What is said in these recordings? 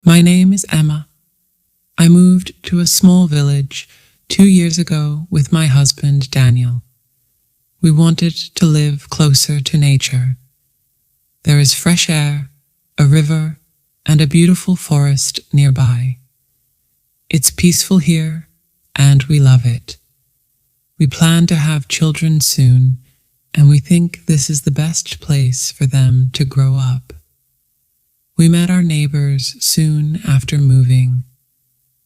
My name is Emma. I moved to a small village 2 years ago with my husband, Daniel. We wanted to live closer to nature. There is fresh air, a river, and a beautiful forest nearby. It's peaceful here, and we love it. We plan to have children soon, and we think this is the best place for them to grow up. We met our neighbors soon after moving.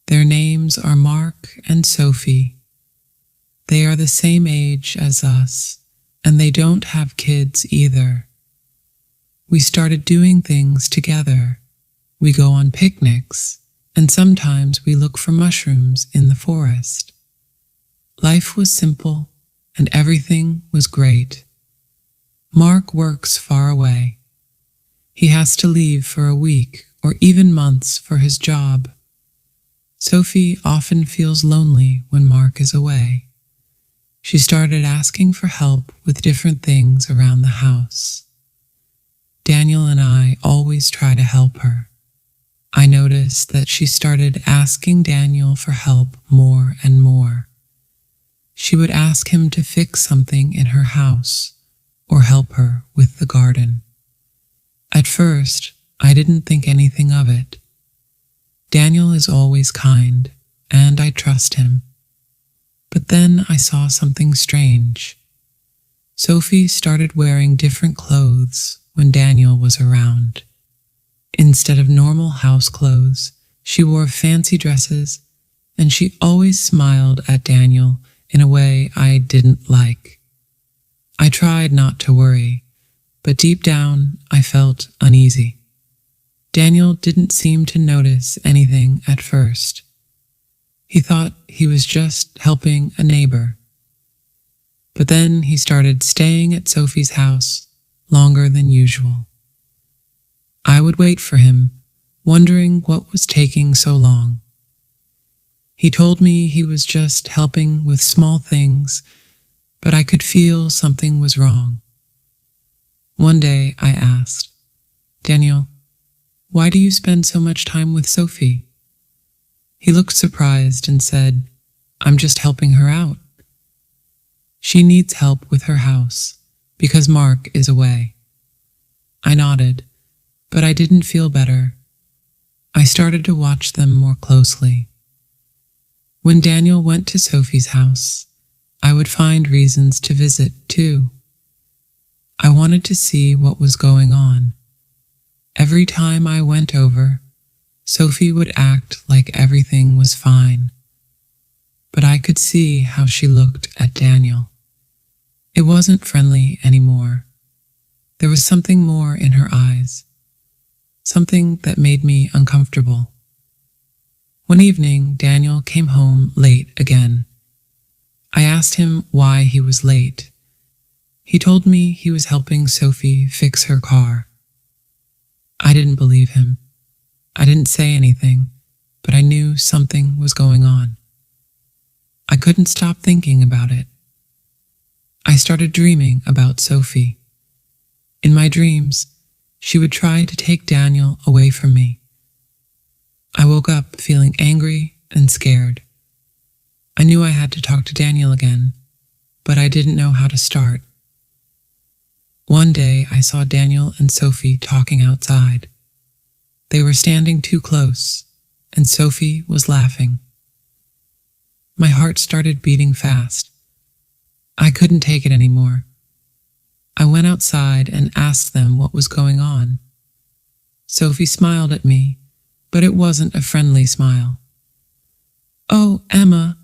Their names are Mark and Sophie. They are the same age as us, and they don't have kids either. We started doing things together. We go on picnics, and sometimes we look for mushrooms in the forest. Life was simple, and everything was great. Mark works far away. He has to leave for a week or even months for his job. Sophie often feels lonely when Mark is away. She started asking for help with different things around the house. Daniel and I always try to help her. I noticed that she started asking Daniel for help more and more. She would ask him to fix something in her house or help her with the garden. At first, I didn't think anything of it. Daniel is always kind, and I trust him. But then I saw something strange. Sophie started wearing different clothes when Daniel was around. Instead of normal house clothes, she wore fancy dresses, and she always smiled at Daniel in a way I didn't like. I tried not to worry, but deep down I felt uneasy. Daniel didn't seem to notice anything at first. He thought he was just helping a neighbor. But then he started staying at Sophie's house longer than usual. I would wait for him, wondering what was taking so long. He told me he was just helping with small things, but I could feel something was wrong. One day I asked, "Daniel, why do you spend so much time with Sophie?" He looked surprised and said, "I'm just helping her out. She needs help with her house because Mark is away." I nodded, but I didn't feel better. I started to watch them more closely. When Daniel went to Sophie's house, I would find reasons to visit too. I wanted to see what was going on. Every time I went over, Sophie would act like everything was fine. But I could see how she looked at Daniel. It wasn't friendly anymore. There was something more in her eyes, something that made me uncomfortable. One evening, Daniel came home late again. I asked him why he was late. He told me he was helping Sophie fix her car. I didn't believe him. I didn't say anything, but I knew something was going on. I couldn't stop thinking about it. I started dreaming about Sophie. In my dreams, she would try to take Daniel away from me. I woke up feeling angry and scared. I knew I had to talk to Daniel again, but I didn't know how to start. One day I saw Daniel and Sophie talking outside. They were standing too close, and Sophie was laughing. My heart started beating fast. I couldn't take it anymore. I went outside and asked them what was going on. Sophie smiled at me, but it wasn't a friendly smile. "Oh, Emma,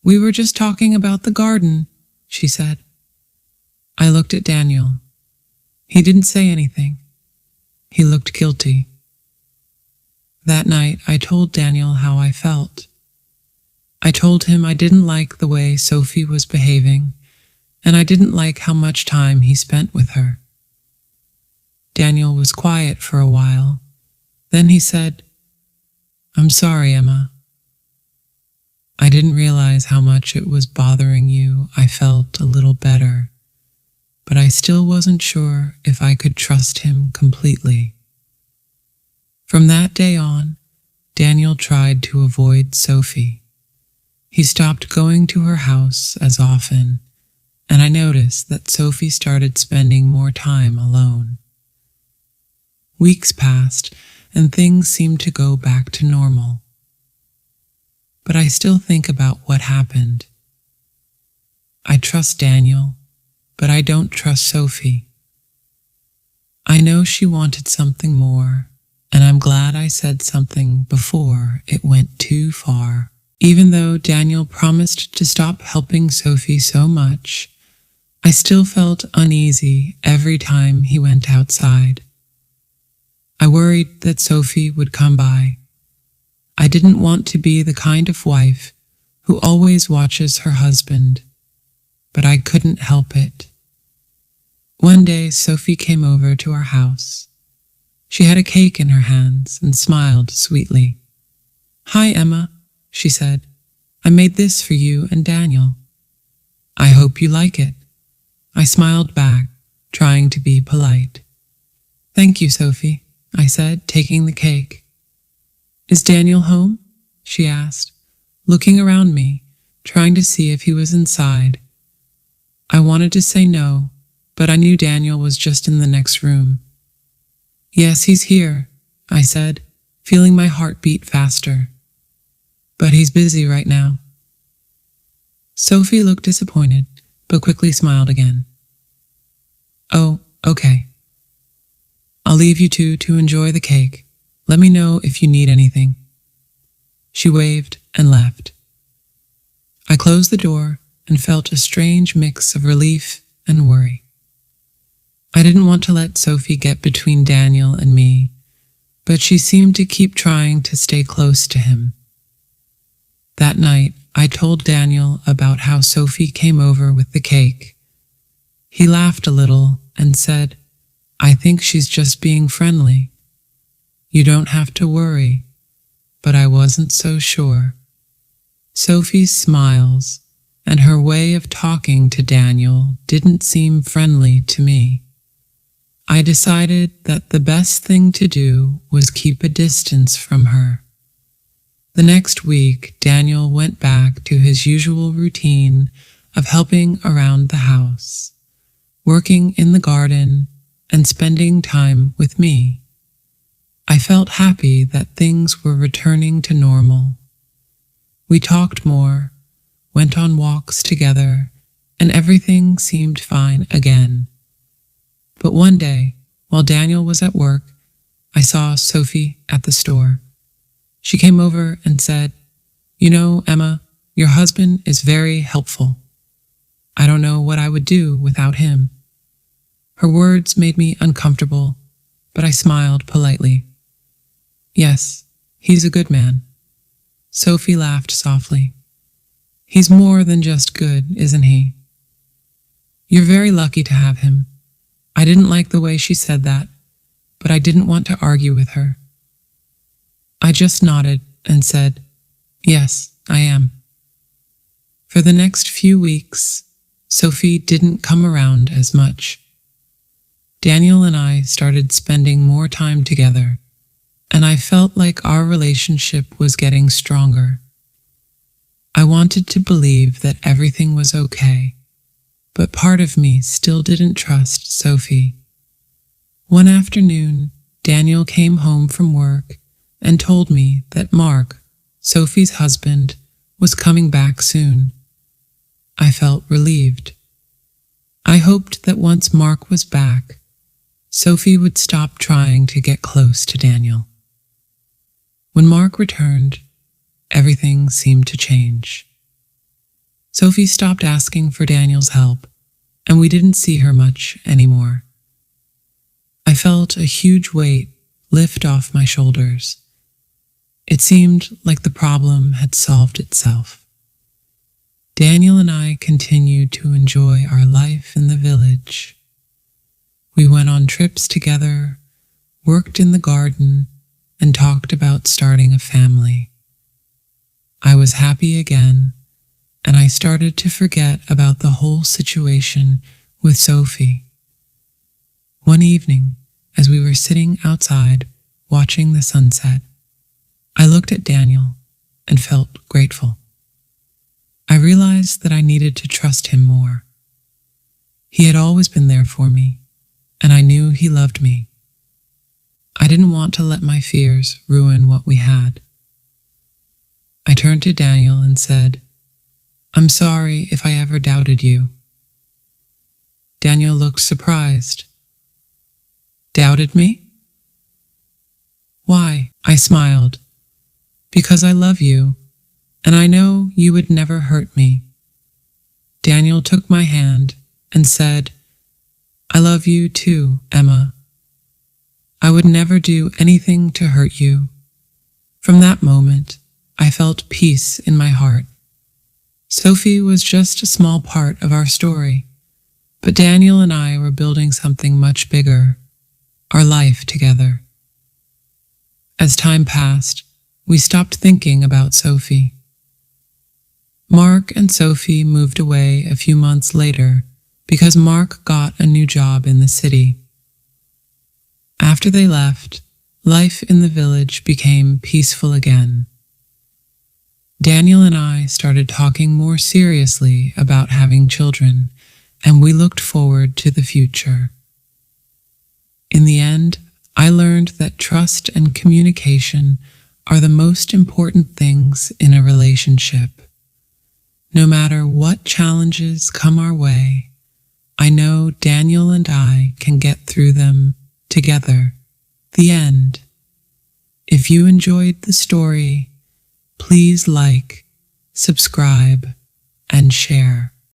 we were just talking about the garden," she said. I looked at Daniel. He didn't say anything. He looked guilty. That night, I told Daniel how I felt. I told him I didn't like the way Sophie was behaving, and I didn't like how much time he spent with her. Daniel was quiet for a while. Then he said, "I'm sorry, Emma. I didn't realize how much it was bothering you." I felt a little better, but I still wasn't sure if I could trust him completely. From that day on, Daniel tried to avoid Sophie. He stopped going to her house as often, and I noticed that Sophie started spending more time alone. Weeks passed, and things seemed to go back to normal. But I still think about what happened. I trust Daniel, but I don't trust Sophie. I know she wanted something more, and I'm glad I said something before it went too far. Even though Daniel promised to stop helping Sophie so much, I still felt uneasy every time he went outside. I worried that Sophie would come by. I didn't want to be the kind of wife who always watches her husband, but I couldn't help it. One day, Sophie came over to our house. She had a cake in her hands and smiled sweetly. "Hi, Emma," she said. "I made this for you and Daniel. I hope you like it." I smiled back, trying to be polite. "Thank you, Sophie," I said, taking the cake. "Is Daniel home?" she asked, looking around me, trying to see if he was inside. I wanted to say no, but I knew Daniel was just in the next room. "Yes, he's here," I said, feeling my heart beat faster. "But he's busy right now." Sophie looked disappointed, but quickly smiled again. "Oh, okay. I'll leave you two to enjoy the cake. Let me know if you need anything." She waved and left. I closed the door and felt a strange mix of relief and worry. I didn't want to let Sophie get between Daniel and me, but she seemed to keep trying to stay close to him. That night, I told Daniel about how Sophie came over with the cake. He laughed a little and said, "I think she's just being friendly. You don't have to worry," but I wasn't so sure. Sophie's smiles and her way of talking to Daniel didn't seem friendly to me. I decided that the best thing to do was keep a distance from her. The next week, Daniel went back to his usual routine of helping around the house, working in the garden, and spending time with me. I felt happy that things were returning to normal. We talked more, went on walks together, and everything seemed fine again. But one day, while Daniel was at work, I saw Sophie at the store. She came over and said, "You know, Emma, your husband is very helpful. I don't know what I would do without him." Her words made me uncomfortable, but I smiled politely. "Yes, he's a good man." Sophie laughed softly. "He's more than just good, isn't he? You're very lucky to have him." I didn't like the way she said that, but I didn't want to argue with her. I just nodded and said, "Yes, I am." For the next few weeks, Sophie didn't come around as much. Daniel and I started spending more time together, and I felt like our relationship was getting stronger. I wanted to believe that everything was okay, but part of me still didn't trust Sophie. One afternoon, Daniel came home from work and told me that Mark, Sophie's husband, was coming back soon. I felt relieved. I hoped that once Mark was back, Sophie would stop trying to get close to Daniel. When Mark returned, everything seemed to change. Sophie stopped asking for Daniel's help, and we didn't see her much anymore. I felt a huge weight lift off my shoulders. It seemed like the problem had solved itself. Daniel and I continued to enjoy our life in the village. We went on trips together, worked in the garden, and talked about starting a family. I was happy again, and I started to forget about the whole situation with Sophie. One evening, as we were sitting outside watching the sunset, I looked looked at Daniel and felt grateful. I realized that I needed to trust him more. He had always been there for me, and I knew he loved me. I didn't want to let my fears ruin what we had. I turned to Daniel and said, "I'm sorry if I ever doubted you." Daniel looked surprised. "Doubted me?" "Why?" I smiled. "Because I love you, and I know you would never hurt me." Daniel took my hand and said, "I love you too, Emma. I would never do anything to hurt you." From that moment, I felt peace in my heart. Sophie was just a small part of our story, but Daniel and I were building something much bigger, our life together. As time passed, we stopped thinking about Sophie. Mark and Sophie moved away a few months later because Mark got a new job in the city. After they left, life in the village became peaceful again. Daniel and I started talking more seriously about having children, and we looked forward to the future. In the end, I learned that trust and communication are the most important things in a relationship. No matter what challenges come our way, I know Daniel and I can get through them together. The end. If you enjoyed the story, please like, subscribe, and share.